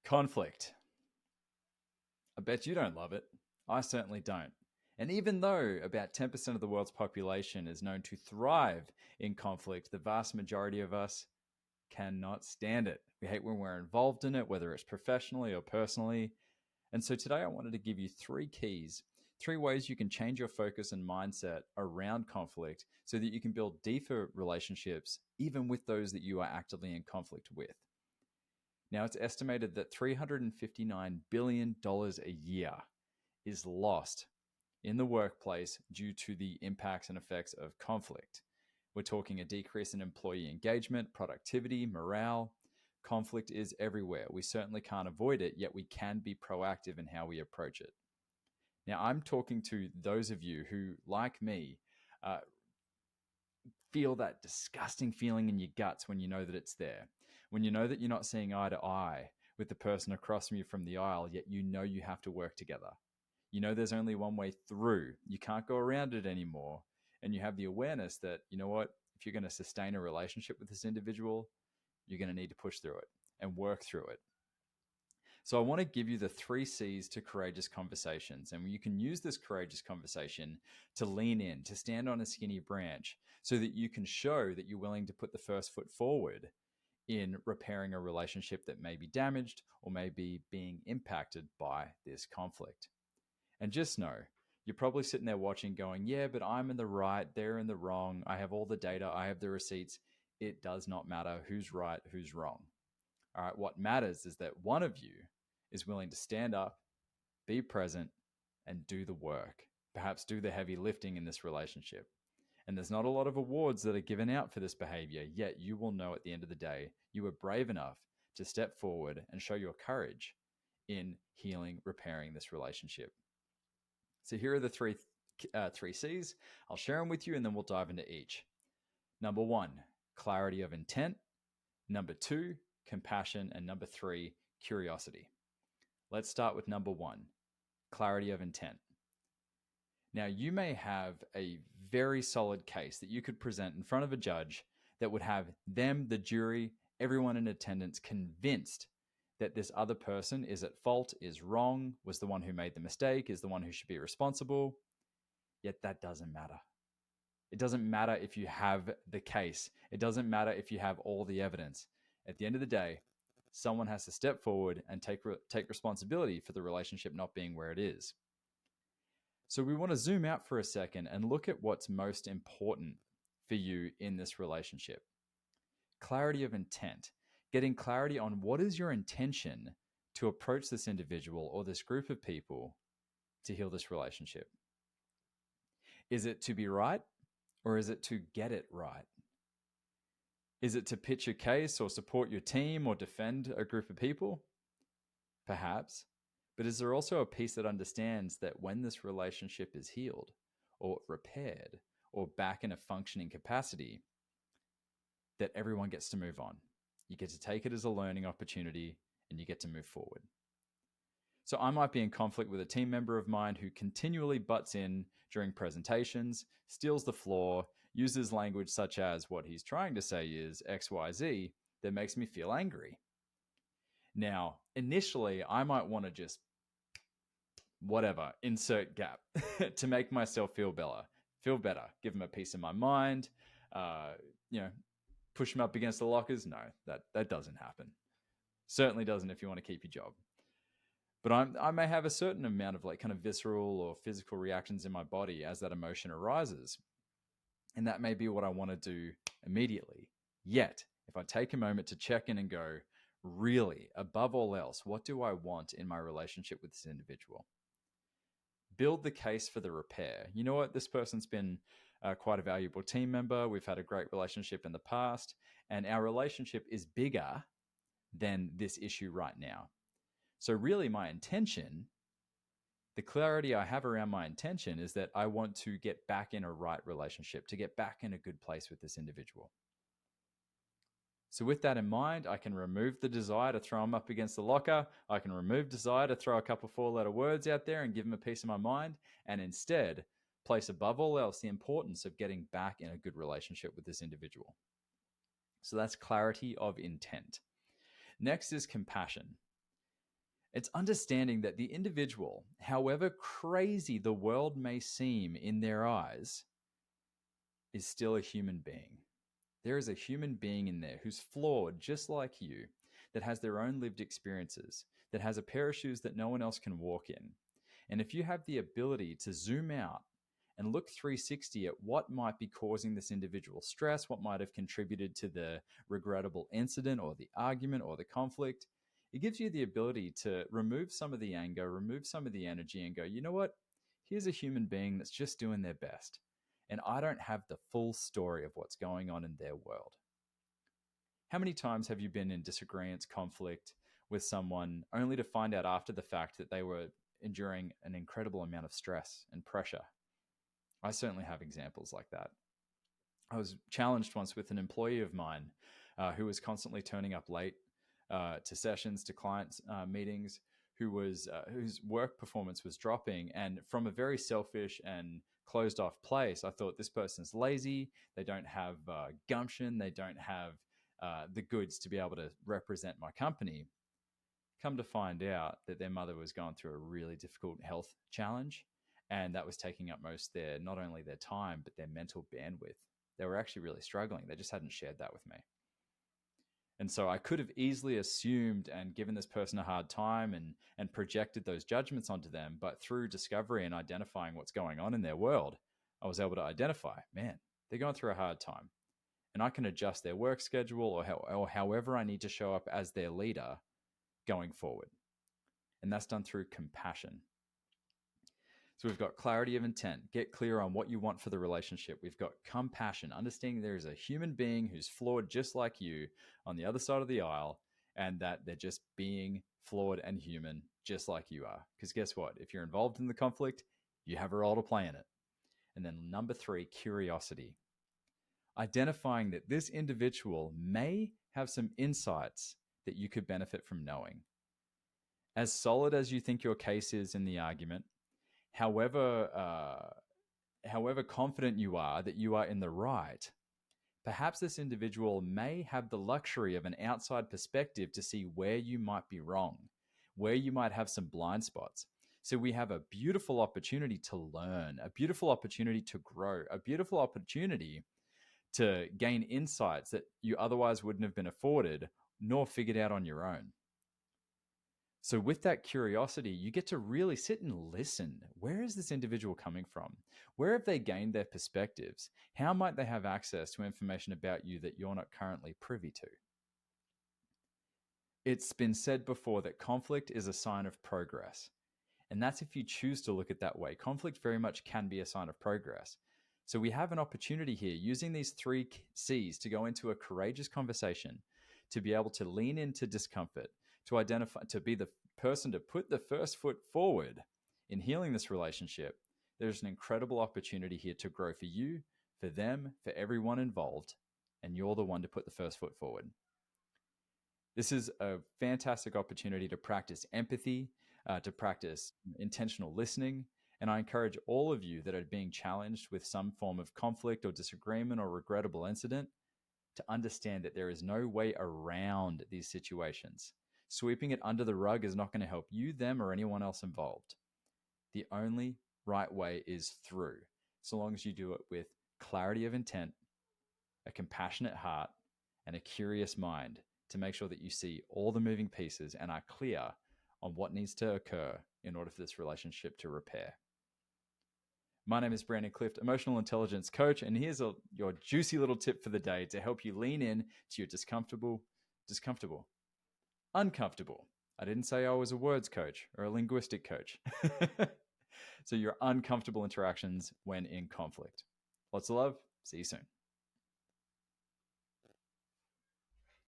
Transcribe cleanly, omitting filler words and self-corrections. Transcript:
Conflict. I bet you don't love it. I certainly don't. And even though about 10% of the world's population is known to thrive in conflict, the vast majority of us cannot stand it. We hate when we're involved in it, whether it's professionally or personally. And so today I wanted to give you three keys, three ways you can change your focus and mindset around conflict so that you can build deeper relationships, even with those that you are actively in conflict with. Now, it's estimated that $359 billion a year is lost in the workplace due to the impacts and effects of conflict. We're talking a decrease in employee engagement, productivity, morale. Conflict is everywhere. We certainly can't avoid it, yet we can be proactive in how we approach it. Now, I'm talking to those of you who, like me, feel that disgusting feeling in your guts when you know that it's there. When you know that you're not seeing eye to eye with the person across from you from the aisle, yet you know you have to work together. You know there's only one way through. You can't go around it anymore. And you have the awareness that, you know what, if you're going to sustain a relationship with this individual, you're going to need to push through it and work through it. So I want to give you the 3 C's to courageous conversations. And you can use this courageous conversation to lean in, to stand on a skinny branch so that you can show that you're willing to put the first foot forward in repairing a relationship that may be damaged or may be being impacted by this conflict. And just know, you're probably sitting there watching going, yeah, but I'm in the right, they're in the wrong. I have all the data, I have the receipts. It does not matter who's right, who's wrong. All right, what matters is that one of you is willing to stand up, be present, and do the work. Perhaps do the heavy lifting in this relationship. And there's not a lot of awards that are given out for this behavior, yet you will know at the end of the day, you were brave enough to step forward and show your courage in healing, repairing this relationship. So here are the three C's. I'll share them with you and then we'll dive into each. Number 1, clarity of intent. Number 2, compassion. And number 3, curiosity. Let's start with number 1, clarity of intent. Now, you may have a very solid case that you could present in front of a judge that would have them, the jury, everyone in attendance convinced that this other person is at fault, is wrong, was the one who made the mistake, is the one who should be responsible. Yet that doesn't matter. It doesn't matter if you have the case. It doesn't matter if you have all the evidence. At the end of the day, someone has to step forward and take responsibility for the relationship not being where it is. So we want to zoom out for a second and look at what's most important for you in this relationship. Clarity of intent. Getting clarity on what is your intention to approach this individual or this group of people to heal this relationship. Is it to be right or is it to get it right? Is it to pitch a case or support your team or defend a group of people? Perhaps. But is there also a piece that understands that when this relationship is healed or repaired or back in a functioning capacity, that everyone gets to move on? You get to take it as a learning opportunity and you get to move forward. So I might be in conflict with a team member of mine who continually butts in during presentations, steals the floor, uses language such as what he's trying to say is XYZ that makes me feel angry. Now, initially, I might want to just whatever, insert gap to make myself feel better, give him a piece of my mind, push him up against the lockers. No, that doesn't happen. Certainly doesn't if you want to keep your job. But I may have a certain amount of like kind of visceral or physical reactions in my body as that emotion arises. And that may be what I want to do immediately. Yet, if I take a moment to check in and go, really, above all else, what do I want in my relationship with this individual? Build the case for the repair. You know what? This person's been quite a valuable team member. We've had a great relationship in the past, and our relationship is bigger than this issue right now. So really my intention, the clarity I have around my intention is that I want to get back in a right relationship, to get back in a good place with this individual. So with that in mind, I can remove the desire to throw them up against the locker. I can remove desire to throw a couple of 4-letter words out there and give them a piece of my mind, and instead place above all else the importance of getting back in a good relationship with this individual. So that's clarity of intent. Next is compassion. It's understanding that the individual, however crazy the world may seem in their eyes, is still a human being. There is a human being in there who's flawed just like you, that has their own lived experiences, that has a pair of shoes that no one else can walk in. And if you have the ability to zoom out and look 360 at what might be causing this individual stress, what might have contributed to the regrettable incident or the argument or the conflict, it gives you the ability to remove some of the anger, remove some of the energy, and go, you know what? Here's a human being that's just doing their best. And I don't have the full story of what's going on in their world. How many times have you been in disagreements, conflict with someone only to find out after the fact that they were enduring an incredible amount of stress and pressure? I certainly have examples like that. I was challenged once with an employee of mine who was constantly turning up late to sessions, to clients' meetings, whose work performance was dropping. And from a very selfish and closed off place, I thought this person's lazy. They don't have gumption. They don't have the goods to be able to represent my company. Come to find out that their mother was going through a really difficult health challenge, and that was taking up most their, not only their time but their mental bandwidth. They were actually really struggling. They just hadn't shared that with me. And so I could have easily assumed and given this person a hard time and projected those judgments onto them. But through discovery and identifying what's going on in their world, I was able to identify, man, they're going through a hard time. And I can adjust their work schedule or however I need to show up as their leader going forward. And that's done through compassion. So we've got clarity of intent, get clear on what you want for the relationship. We've got compassion, understanding there is a human being who's flawed just like you on the other side of the aisle, and that they're just being flawed and human just like you are. Because guess what? If you're involved in the conflict, you have a role to play in it. And then number 3, curiosity. Identifying that this individual may have some insights that you could benefit from knowing. As solid as you think your case is in the argument, however confident you are that you are in the right, perhaps this individual may have the luxury of an outside perspective to see where you might be wrong, where you might have some blind spots. So we have a beautiful opportunity to learn, a beautiful opportunity to grow, a beautiful opportunity to gain insights that you otherwise wouldn't have been afforded nor figured out on your own. So with that curiosity, you get to really sit and listen. Where is this individual coming from? Where have they gained their perspectives? How might they have access to information about you that you're not currently privy to? It's been said before that conflict is a sign of progress. And that's if you choose to look at it that way. Conflict very much can be a sign of progress. So we have an opportunity here using these 3 C's to go into a courageous conversation, to be able to lean into discomfort, to identify, to be the person to put the first foot forward in healing this relationship. There's an incredible opportunity here to grow for you, for them, for everyone involved, and you're the one to put the first foot forward. This is a fantastic opportunity to practice empathy, to practice intentional listening. And I encourage all of you that are being challenged with some form of conflict or disagreement or regrettable incident to understand that there is no way around these situations. Sweeping it under the rug is not going to help you, them, or anyone else involved. The only right way is through, so long as you do it with clarity of intent, a compassionate heart, and a curious mind to make sure that you see all the moving pieces and are clear on what needs to occur in order for this relationship to repair. My name is Brandon Clift, emotional intelligence coach, and here's your juicy little tip for the day to help you lean in to your uncomfortable. I didn't say I was a words coach or a linguistic coach. So your uncomfortable interactions when in conflict. Lots of love. See you soon.